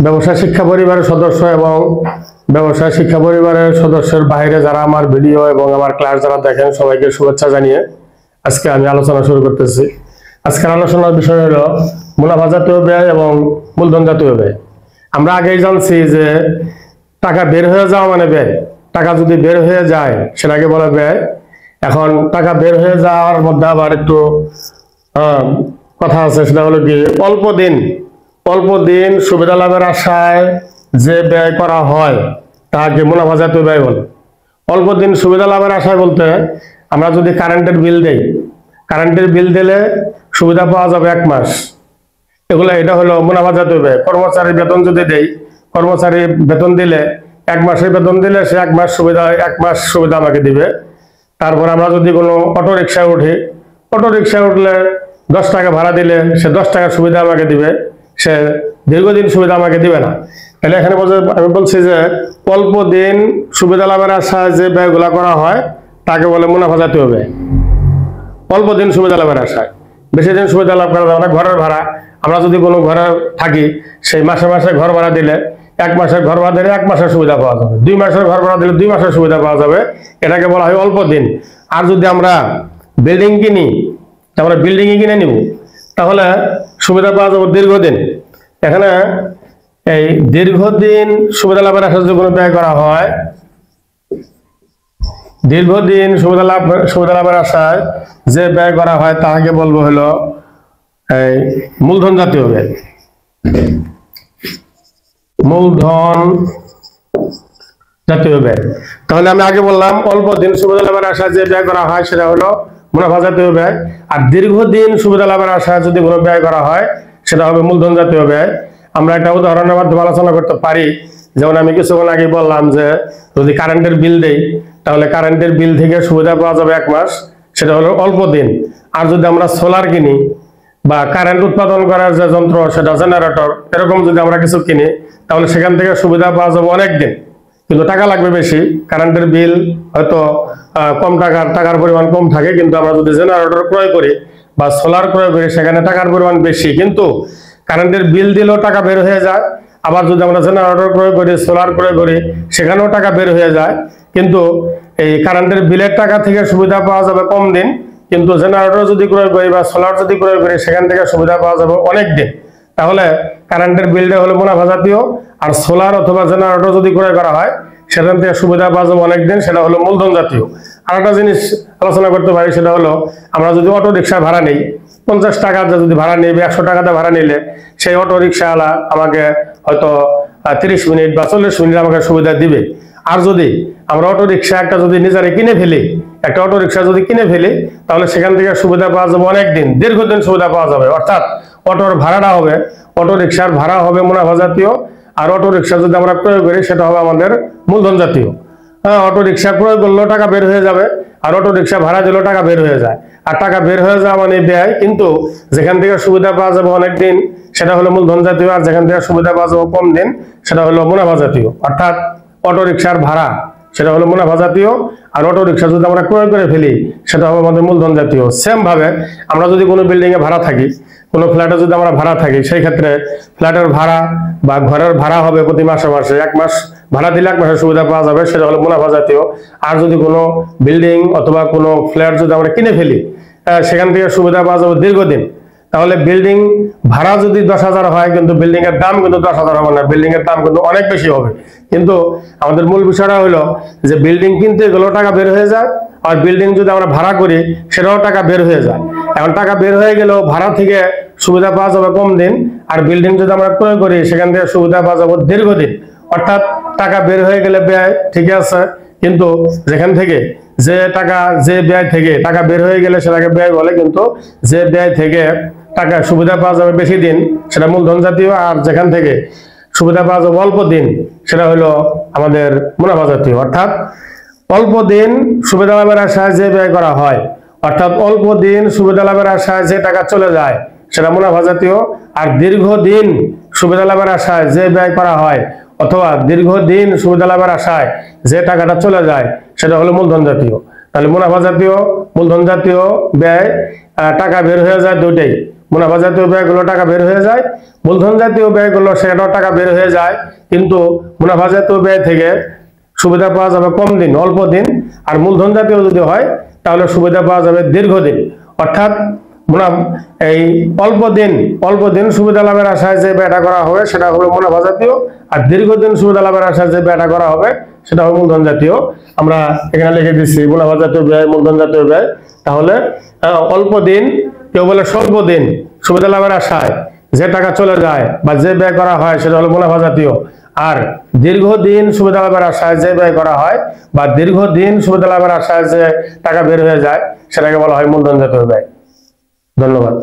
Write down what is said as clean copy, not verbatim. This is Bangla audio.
ব্যবসায় শিক্ষা পরিবারের সদস্য এবং ব্যবসায় শিক্ষা পরিবারের সদস্যের বাইরে যারা আমার ভিডিও এবং আমার ক্লাস যারা দেখেন সবাইকে শুভেচ্ছা জানিয়ে আজকে আমি আলোচনা শুরু করতেছি। আজকের আলোচনার বিষয় হলো মুনাফা জাতীয় ব্যয় এবং মূলধন জাতীয় ব্যয়। আমরা আগেই জানছি যে টাকা বের হয়ে যাওয়া মানে ব্যয়। টাকা যদি বের হয়ে যায় সেটাকে বলে ব্যয়। এখন টাকা বের হয়ে যাওয়ার মধ্যে আবার একটু কথা আছে, সেটা হলো কি অল্প দিন সুবিধা লাভের আশায় যে ব্যয় করা হয় তাকে মুনাফা জাতীয় ব্যয় বলে। অল্প দিন সুবিধা লাভের আশায় বলতে আমরা যদি কারেন্টের বিল দেই, কারেন্টের বিল দিলে সুবিধা পাওয়া যাবে 1 মাস, এটা হলো মুনাফা জাতীয় ব্যয়। কর্মচারী বেতন যদি দেই, কর্মচারী বেতন দিলে 1 মাসের বেতন দিলে সে 1 মাস সুবিধা আমাকে দিবে। তারপর আমরা যদি কোনো অটো রিক্সায় উঠি, অটো রিক্সায় উঠলে 10 টাকা ভাড়া দিলে সে 10 টাকার সুবিধা আমাকে দিবে, সে দীর্ঘদিন সুবিধা আমাকে দিবে না। তাহলে এখানে আমি বলছি যে অল্প দিন সুবিধা লাভের আশায় যে ব্যয়গুলা করা হয় তাকে বলে মুনাফা জাতীয় ব্যয়। অল্প দিন সুবিধা লাভের আশায়, বেশি দিন সুবিধা লাভ করা যাবে না। ঘরের ভাড়া, আমরা যদি কোনো ঘরে থাকি সেই মাসে মাসে ঘর ভাড়া দিলে 1 মাসের ঘর ভাড়া দিলে 1 মাসের সুবিধা পাওয়া যাবে, 2 মাসের ঘর ভাড়া দিলে 2 মাসের সুবিধা পাওয়া যাবে, এটাকে বলা হয় অল্প দিন। আর যদি আমরা বিল্ডিং কিনি, আমরা বিল্ডিংই কিনে নিব, তাহলে সুবিধা পাওয়া যাবে দীর্ঘদিন। এখানে এই দীর্ঘদিন সুবিধা লাভের আশায় যদি কোনো ব্যয় করা হয়, দীর্ঘদিন সুবিধা লাভের আশায় যে ব্যয় করা হয় তাকে বলবো হলো এই মূলধন জাতীয় ব্যয়। মূলধন জাতীয় ব্যয়। তাহলে আমি আগে বললাম অল্প দিন সুবিধা লাভের আশায় যে ব্যয় করা হয় সেটা হলো মুনাফা জাতীয় ব্যয়, আর দীর্ঘদিন সুবিধা লাভের আশায় যদি কোনো ব্যয় করা হয় সেটা হবে মূলধন জাতীয় ব্যয়। আমরা একটা উদাহরণের মাধ্যমে আলোচনা করতে পারি। যেমন আমি কিছুক্ষণ আগে বললাম যে যদি কারেন্টের বিল দেই তাহলে কারেন্টের বিল থেকে সুবিধা পাওয়া যাবে 1 মাস, সেটা হলো অল্প দিন। আর যদি আমরা সোলার কিনি বা কারেন্ট উৎপাদন করার যে যন্ত্র সেটা জেনারেটর, এরকম যদি আমরা কিছু কিনি তাহলে সেখান থেকে সুবিধা পাওয়া যাবে অনেক দিন, কিন্তু টাকা লাগবে বেশি। কারেন্টের বিল হয়তো কম টাকার পরিমাণ কম থাকে, কিন্তু আমরা যদি জেনারেটর ক্রয় করি বা সোলার ক্রয় করি সেখানে টাকার পরিমাণ বেশি, কিন্তু কারেন্টের বিল দিলেও টাকা বের হয়ে যায়। আবার যদি আমরা জেনারেটর ক্রয় করি, সোলার ক্রয় করি, সেখানেও টাকা বের হয়ে যায়, কিন্তু এই কারেন্টের বিলের টাকা থেকে সুবিধা পাওয়া যাবে কম দিন, কিন্তু জেনারেটর যদি ক্রয় করি বা সোলার যদি ক্রয় করি সেখান থেকে সুবিধা পাওয়া যাবে অনেক দিন। তাহলে কারেন্টের বিলটা হলো মুনাফা জাতীয়, আর সোলার অথবা জেনারেটর যদি ক্রয় করা হয় সেখান থেকে সুবিধা পাওয়া যাবে অনেক দিন, সেটা হলো মূলধন জাতীয়। আর একটা জিনিস আলোচনা করতে পারি, সেটা হলো আমরা যদি অটো রিক্সা ভাড়া নিই, 50 টাকাতে যদি ভাড়া নিই, 100 টাকাতে ভাড়া নিলে সেই অটো রিক্সাওয়ালা আমাকে হয়তো 30 মিনিট বা 40 মিনিট আমাকে সুবিধা দিবে। আর যদি আমরা অটো রিক্সা একটা যদি নিজেরা কিনে ফেলি, একটা অটো রিক্সা যদি কিনে ফেলি তাহলে সেখান থেকে সুবিধা পাওয়া যাবে অনেক দিন, দীর্ঘদিন সুবিধা পাওয়া যাবে। অর্থাৎ অটোর ভাড়াটা হবে, অটো রিক্সার ভাড়া হবে মুনাফা জাতীয়, আর অটো রিক্সা যদি আমরা ক্রয় করি সেটা হবে আমাদের মূলধন জাতীয়। অটো রিক্সা ক্রয় করলেও টাকা বের হয়ে যাবে, আর অটো রিক্সা ভাড়া দিলেও টাকা বের হয়ে যায়। আর টাকা বের হয়ে যাওয়া মানে ব্যয়, কিন্তু যেখান থেকে সুবিধা পাওয়া যাবে অনেক দিন সেটা হলো মূলধন জাতীয়, আর যেখান থেকে সুবিধা পাওয়া যাবে কম দিন সেটা হলো মুনাফা জাতীয়। অর্থাৎ অটো রিক্সার ভাড়া সেটা হলো মুনাফা জাতীয়, আর অটো রিক্সা যদি আমরা ক্রয় করে ফেলি সেটা হবে আমাদের মূলধন জাতীয়। সেম ভাবে আমরা যদি কোনো বিল্ডিং এ ভাড়া থাকি, কোনো ফ্ল্যাটে যদি আমরা ভাড়া থাকি, সেই ক্ষেত্রে ফ্ল্যাটের ভাড়া বা ঘরের ভাড়া হবে প্রতি মাসে মাসে। 1 মাস ভাড়া দিলে 1 মাসের সুবিধা পাওয়া যাবে, সেটা হলো মুনাফা জাতীয়। আর যদি কোনো বিল্ডিং অথবা কোনো ফ্ল্যাট যদি আমরা কিনে ফেলি সেখান থেকে সুবিধা পাওয়া যাবে দীর্ঘদিন। তাহলে বিল্ডিং ভাড়া যদি 10,000 হয়, কিন্তু বিল্ডিং এর দাম কিন্তু 10,000 হবে না, বিল্ডিং এর দাম কিন্তু অনেক বেশি হবে। কিন্তু আমাদের মূল বিষয়টা হলো যে বিল্ডিং কিনতে গেলেও টাকা বের হয়ে যায়, আর বিল্ডিং যদি আমরা ভাড়া করি সেটাও টাকা বের হয়ে যায়। এখন টাকা বের হয়ে গেলেও ভাড়া থেকে সুবিধা পাওয়া যাবে কম দিন, আর বিল্ডিং যদি আমরা ক্রয় করি সেখান থেকে সুবিধা পাওয়া যাবে দীর্ঘদিন। অর্থাৎ টাকা বের হয়ে গেলে ব্যয় ঠিক আছে, কিন্তু যেখান থেকে যে ব্যয় থেকে টাকা বের হয়ে গেলে সেটাকে ব্যয় বলে, কিন্তু যে ব্যয় থেকে টাকা সুবিধা পাওয়া যাবে বেশি দিন সেটা মূলধন জাতীয়, আর যেখান থেকে সুবিধা পাওয়া যাবে অল্প দিন সেটা হলো আমাদের মুনাফা জাতীয়। অর্থাৎ অল্প দিন সুবিধা লাভের আশায় যে ব্যয় করা হয়, অর্থাৎ অল্প দিন সুবিধা লাভের আশায় যে টাকা চলে যায় সেটা মুনাফা জাতীয়, আর দীর্ঘদিন সুবিধা লাভের আশায় যে ব্যয় করা হয় অথবা দীর্ঘদিন সুবিধা লাভের আশায় যে টাকাটা চলে যায় সেটা হলো মূলধন জাতীয়। তাহলে মুনাফা জাতীয়, মূলধন জাতীয় ব্যয়, টাকা বের হয়ে যায় দুইটাই। মুনাফা জাতীয় ব্যয়গুলো টাকা বের হয়ে যায়, মূলধন জাতীয় ব্যয়গুলো সেটাও টাকা বের হয়ে যায়, কিন্তু মুনাফা জাতীয় ব্যয় থেকে সুবিধা পাওয়া যাবে কম দিন, অল্প দিন। আর মূলধন জাতীয় যদি হয় তাহলে সুবিধা পাওয়া যাবে দীর্ঘদিন। অর্থাৎ এই অল্প দিন সুবিধা লাভের আশায় যে ব্যয়টা করা হবে সেটা হবে মুনাফা জাতীয়, আর দীর্ঘদিন সুবিধা লাভের আশায় যে ব্যয়টা করা হবে সেটা হবে মূলধন জাতীয়। আমরা এখানে লিখে দিচ্ছি মুনাফা জাতীয় ব্যয়, মূলধন জাতীয় ব্যয়। তাহলে অল্প দিন, কেউ বলে স্বল্প দিন সুবিধা লাভের আশায় যে টাকা চলে যায় বা যে ব্যয় করা হয় সেটা হলো মুনাফা জাতীয়। আর দীর্ঘদিন সুবিধা লাভের আশায় যে ব্যয় করা হয় বা দীর্ঘদিন সুবিধা লাভের আশায় যে টাকা বের হয়ে যায় সেটাকে বলা হয় মূলধন জাতীয় ব্যয়। ধন্যবাদ।